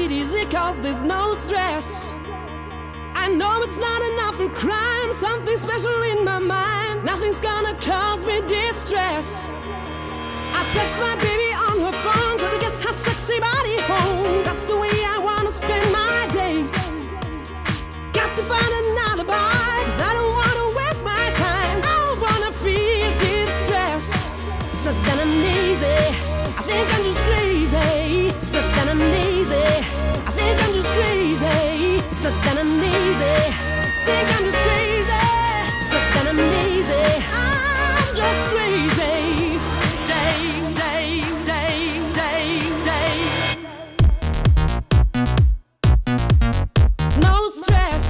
it easy cause there's no stress. I know it's not enough for crime, something special in my mind. Nothing's gonna cause me distress. I text my baby on her phone, try to get her sexy body home. That's the way I wanna spend my day. Got to find an alibi, cause I don't wanna waste my time. I don't wanna feel distress. It's not that I'm lazy, I think I'm just crazy. It's not that I'm lazy, I think I'm just crazy. It's not that I'm lazy, I think I'm just crazy. It's not that I'm lazy, I'm just crazy. No stress.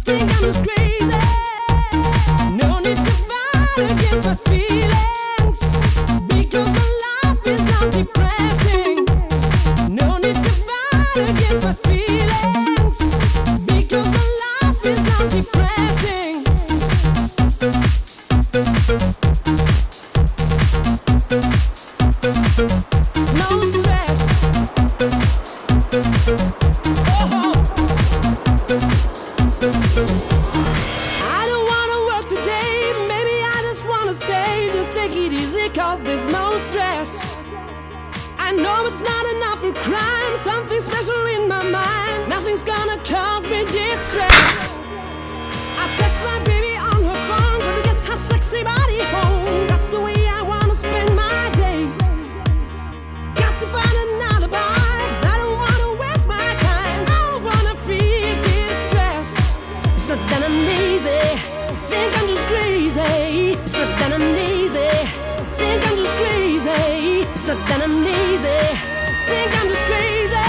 Think I'm just crazy. No need to fight against my feelings, because my life is not depressing. No need to fight against my feelings, because my life is not depressing. No stress. I don't wanna work today, maybe I just wanna stay. Just take it easy cause there's no stress. I know it's not enough for crime, something special in my mind. Nothing's gonna cause me distress. I text my baby on her phone, try to get her sexy body home. That's the way I wanna spend my day. Got to find an alibi, cause I don't wanna waste my time. I don't wanna feel distress. It's not that I'm lazy, think I'm just crazy. It's not that I'm lazy, think I'm just crazy. It's not that I'm lazy, think I'm just crazy.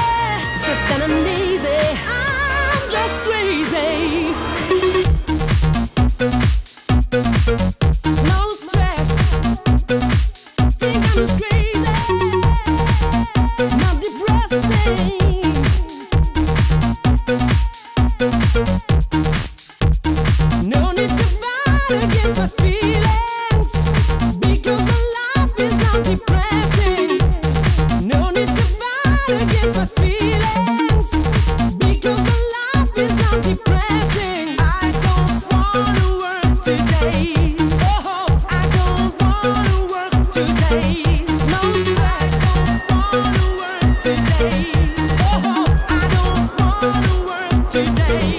It's not that I'm lazy, I'm just crazy. No stress, think I'm just crazy. Not depressing. No need to fight against my feelings, because my life is not depressing. No need to fight against my feelings, because my life is not depressing. I don't wanna work today. Oh, I don't wanna work today. No stress, I don't wanna work today. Oh, I don't wanna work today.